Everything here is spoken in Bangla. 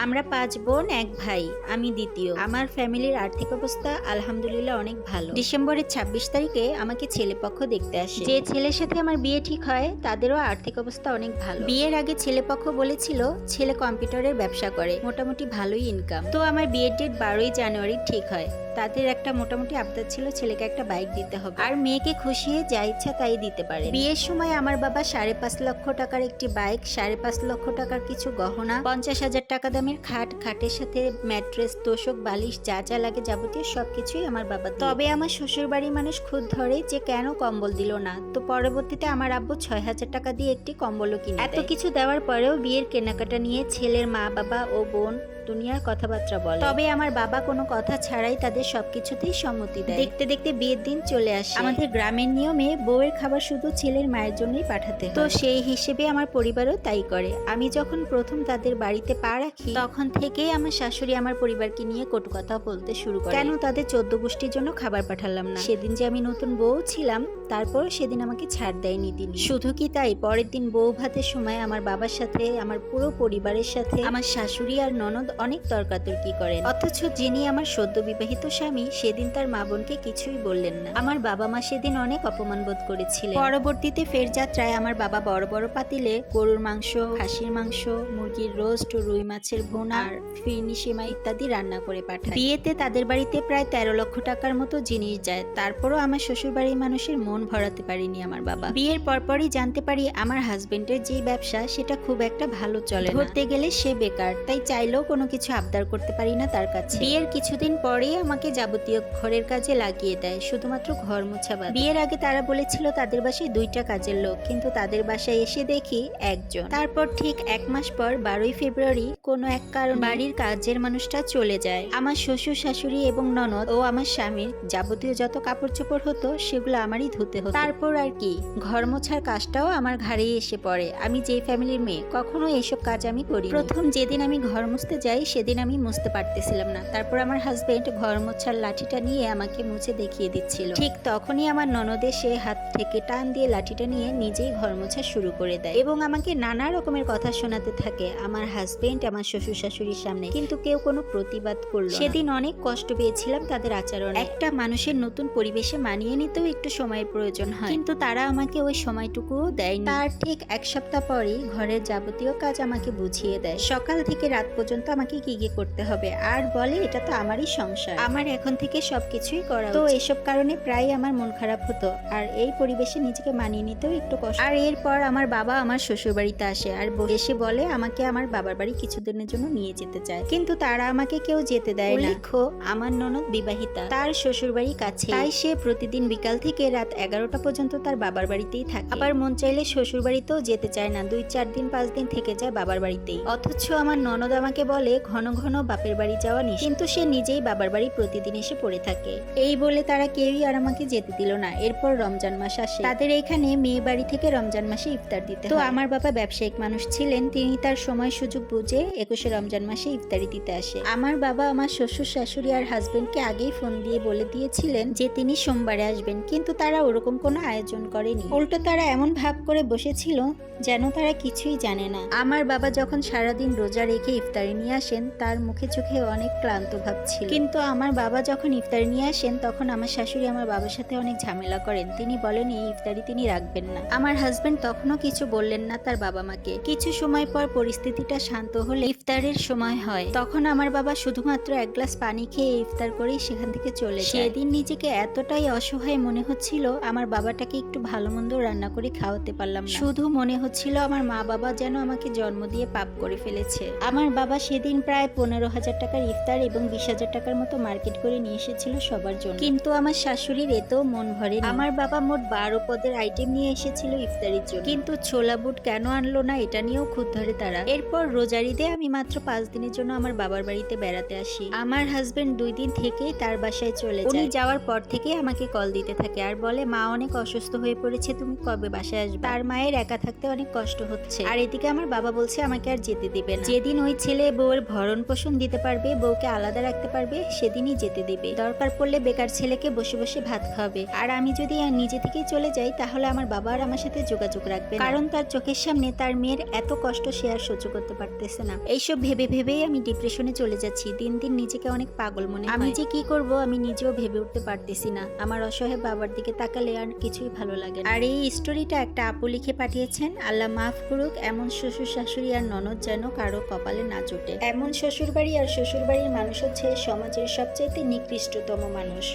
আমরা 5 বোন 1 ভাই, আমি দ্বিতীয়। আমার ফ্যামিলির আর্থিক অবস্থা আলহামদুলিল্লাহ অনেক ভালো। ডিসেম্বরের 26 তারিখে আমাকে ছেলেপক্ষ দেখতে আসে। যে ছেলের সাথে আমার বিয়ে ঠিক হয় তাদেরও আর্থিক অবস্থা অনেক ভালো। বিয়ের আগে ছেলেপক্ষ বলেছিল ছেলে কম্পিউটারের ব্যবসা করে, মোটামুটি ভালোই ইনকাম। তো আমার বিয়ের ডেট 12ই জানুয়ারি ঠিক হয়। তাদের একটা মোটামুটি আবদার ছিল ছেলেকে একটা বাইক দিতে হবে আর মেয়েকে খুশিয়ে যা ইচ্ছা তাই দিতে পারে। বিয়ের সময় আমার বাবা 5.5 লক্ষ টাকার একটি বাইক, 5.5 লক্ষ টাকার কিছু গহনা, 50,000 টাকা দামের খাট, খাটের সাথে ম্যাট্রেস, তোষক, বালিশ যা যা লাগে যাবতীয় সবকিছুই আমার বাবা। তবে আমার শ্বশুর বাড়ির মানুষ খুদ ধরে যে কেন কম্বল দিল না। তো পরবর্তীতে আমার আব্বু 6,000 টাকা দিয়ে একটি কম্বলও কিনে। এত কিছু দেওয়ার পরেও বিয়ের কেনাকাটা নিয়ে ছেলের মা বাবা ও বোন দুনিয়ার কথাবার্তা বলে। তবে আমার বাবা কোনো কথা ছাড়াই তাদের সবকিছুতেই সম্মতি দেয়। দেখতে দেখতে বিয়ের দিন চলে আসে। আমাদের গ্রামের নিয়মে বউয়ের খাবার শুধু ছেলের মায়ের জন্যই পাঠাতে হয়। তো সেই হিসেবে আমার পরিবারও তাই করে। আমি যখন প্রথম তাদের বাড়িতে পা রাখি তখন থেকেই আমার শাশুড়ি আমার পরিবারকে নিয়ে কটু কথা বলতে শুরু করে। কেন তাদের 14 গোষ্ঠীর জন্য খাবার পাঠালাম না। সেদিন যে আমি নতুন বউ ছিলাম তারপর সেদিন আমাকে ছাড় দেয়নি তিনি। শুধু কি তাই, পরের দিন বউ ভাতের সময় আমার বাবার সাথে আমার পুরো পরিবারের সাথে আমার শাশুড়ি আর ননদ অনেক তর্কাতর্কি করেন। অথচ যিনি আমার সদ্য বিবাহিত স্বামী সেদিন তার মা বোনকে কিছুই বললেন না। আমার বাবা মা সেদিন অনেক অপমান বোধ করেছিলেন। পরবর্তীতে ফের যাত্রায় আমার বাবা বড় বড় পাতিলে গরুর মাংস, খাসির মাংস, মুরগির রোস্ট, রুই মাছের ভুনা আর ফিরনি সেমাই ইত্যাদি রান্না করে পাঠায়। বিয়েতে তাদের বাড়িতে প্রায় 13 লক্ষ টাকার মতো জিনিস যায়। তারপরও আমার শ্বশুর বাড়ির মানুষের মন ভরাতে পারিনি আমার বাবা। বিয়ের পরপরই জানতে পারি আমার হাজবেন্ডের যে ব্যবসা সেটা খুব একটা ভালো চলে না। ধরতে গেলে সে বেকার, তাই চাইলেও কোনো কিছু আবদার করতে পারি না তার কাছে। বিয়ের কিছুদিন পরেই আমাকে যাবতীয় ঘরের কাজে লাগিয়ে দেয়, শুধুমাত্র ঘর মোছা বাদ। বিয়ের আগে তারা বলেছিল তাদের বাসায় 2টা কাজের লোক, কিন্তু তাদের বাসায় এসে দেখি একজন। তারপর ঠিক 1 মাস পর 12ই ফেব্রুয়ারি কোনো এক কারণে বাড়ির কাজের মানুষটা চলে যায়। আমার শ্বশুর শাশুড়ি এবং ননদ ও আমার স্বামীর যাবতীয় যত কাপড় চোপড় হতো সেগুলো আমারই ধুতে হতো। তারপর আর কি, ঘর মোছার কাজটাও আমার ঘাড়েই এসে পড়ে। আমি যে ফ্যামিলির মেয়ে কখনো এইসব কাজ আমি করি। প্রথম যেদিন আমি ঘর মুছতে যাই সেদিন আমি মুছতে পারতেছিলাম না। তারপর আমার হাজবেন্ড ঘর মোছার লাঠিটা নিয়ে আমাকে মুছে দেখিয়ে দিচ্ছিল। ঠিক তখনই আমার ননদ এসে হাত থেকে টান দিয়ে লাঠিটা নিয়ে নিজেই ঘর মোছা শুরু করে দেয় এবং আমাকে নানা রকমের কথা শোনাতে থাকে আমার হাজবেন্ড আমার শ্বশুর শাশুড়ির সামনে। কিন্তু কেউ কোনো প্রতিবাদ করলো না। সেদিন অনেক কষ্ট পেয়েছিলাম তাদের আচরণে। একটা মানুষের নতুন পরিবেশে মানিয়ে নিতেও একটু সময়ের প্রয়োজন হয়, কিন্তু তারা আমাকে ওই সময়টুকুও দেয়নি। তার ঠিক 1 সপ্তাহ পরই ঘরের যাবতীয় কাজ আমাকে বুঝিয়ে দেয়। সকাল থেকে রাত পর্যন্ত আমাকে কি কি করতে হবে আর বলে এটা তো আমারই সংসার, আমার এখন থেকে সবকিছুই করা। তো এসব কারণে প্রায় আমার মন খারাপ হতো আর এই পরিবেশে নিজেকে মানিয়ে নিতেও একটু কষ্ট। আর এরপর আমার বাবা আমার শ্বশুর বাড়িতে আসে আর এসে বলে আমাকে আমার বাবার বাড়ি কিছুদিনের জন্য নিয়ে যেতে চায়, কিন্তু তারা আমাকে কেউ যেতে দেয় না। দেখো আমার ননদ বিবাহিতা, তার শ্বশুর বাড়ি কাছে, তাই সে প্রতিদিন বিকাল থেকে রাত 11টা পর্যন্ত তার বাবার বাড়িতেই থাকে। আবার মন চাইলে শ্বশুর বাড়িতেও যেতে চায় না, 2-4 দিন 5 দিন থেকে যায় বাবার বাড়িতেই। অথচ আমার ননদ আমাকে বলে ঘন ঘন বাপের বাড়ি যাওয়া নিষেধ, কিন্তু সে নিজেই বাবার বাড়ি প্রতিদিন এসে পড়ে থাকে। এই বলে তারা কেউই আর আমাকে যেতে দিল না। এরপর রমজান মাস আসে। তাদের এখানে মেয়ে বাড়ি থেকে রমজান মাসে ইফতার দিতে হয়। তো আমার বাবা ব্যবসায়িক মানুষ ছিলেন, তিনি তার সময় সুযোগ বুঝে 21শে রমজান মাসে ইফতারি দিতে আসে। আমার বাবা আমার শ্বশুর শাশুড়ি আর হাজবেন্ডকে আগেই ফোন দিয়ে বলে দিয়েছিলেন যে তিনি সোমবারে আসবেন, কিন্তু তারা ওরকম কোনো আয়োজন করেনি। উল্টো তারা এমন ভাব করে বসেছিল যেন তারা কিছুই জানে না। আমার বাবা যখন সারাদিন রোজা রেখে ইফতারি নিয়ে আসেন তার মুখে চোখে অনেক ক্লান্ত ভাব ছিল। কিন্তু আমার বাবা যখন ইফতারি নিয়ে আসেন তখন আমার শাশুড়ি আমার বাবার সাথে অনেক ঝামেলা করেন। তিনি বলেন এই ইফতারি তিনি রাখবেন না। আমার হাজবেন্ড তখনও কিছু বললেন না তার বাবা মাকে। কিছু সময় পর পরিস্থিতিটা শান্ত হলে ইফতারের সময় হয়। তখন আমার বাবা শুধুমাত্র 1 গ্লাস পানি খেয়ে ইফতার করেই সেখান থেকে চলে যায়। সেদিন নিজেকে এতটাই অসহায় মনে হচ্ছিল আমার বাবাটাকে একটু ভালো মন্দ রান্না করে খাওয়াতে পারলাম না। শুধু মনে হচ্ছিল আমার মা বাবা যেন আমাকে জন্ম দিয়ে পাপ করে ফেলেছে। আমার বাবা সেদিন প্রায় 15,000 টাকার ইফতার এবং 20,000 টাকার মতো মার্কেট করে নিয়ে এসেছিল সবার জন্য, কিন্তু আমার শাশুড়ির এতেও মন ভরে। আমার বাবা মোট 12 পদের আইটেম নিয়ে এসেছিল ইফতারির জন্য, কিন্তু ছোলা বুট কেন আনলো না এটা নিয়েও খুদ ধরে তারা। এরপর রোজার ঈদে আমি মাত্র 5 দিনের জন্য আমার বাবার বাড়িতে বেড়াতে আসি। আমার হাজবেন্ড 2 দিন থেকেই তার বাসায় চলে যায়। উনি যাওয়ার পর থেকে আমাকে কল দিতে থাকে আর বলে মা অনেক অসুস্থ হয়ে পড়েছে, তুমি কবে বাসায় আসবে? তার মায়ের একা থাকতে অনেক কষ্ট হচ্ছে। আর এদিকে আমার বাবা বলছে আমাকে আর যেতে দিবে না। যেদিন ওই ছেলে বউয়ের বউয়ের ভরণ পোষণ দিতে পারবে, বউকে আলাদা রাখতে পারবে, সেদিনই যেতে দেবে। দরকার পড়লে বেকার ছেলেকে বসে বসে ভাত খাওয়াবে। আর আমি যদি নিজে থেকেই চলে যাই তাহলে আমার বাবা আর আমার সাথে যোগাযোগ রাখবে, কারণ তার চোখের সামনে তার মেয়ের এত কষ্ট সে আর সহ্য করতে পারতেছে না। এইসব ভেবে ভেবেই আমি ডিপ্রেশনে চলে যাচ্ছি। দিন দিন নিজেকে অনেক পাগল মনে হয়। আমি যে কি করব আমি নিজেও ভেবে উঠতে পারতেছি না। আমার অসহায় বাবার দিকে তাকালে আর কিছুই ভালো লাগে না। আর এই স্টোরিটা একটা আপু লিখে পাঠিয়েছেন। আল্লাহ মাফ করুক, এমন শ্বশুর শাশুড়ি আর ননদ যেন কারো কপালে না জোটে। এমন শ্বশুর বাড়ি আর শ্বশুর বাড়ির মানুষ হচ্ছে সমাজের সবচাইতে নিকৃষ্টতম মানুষ।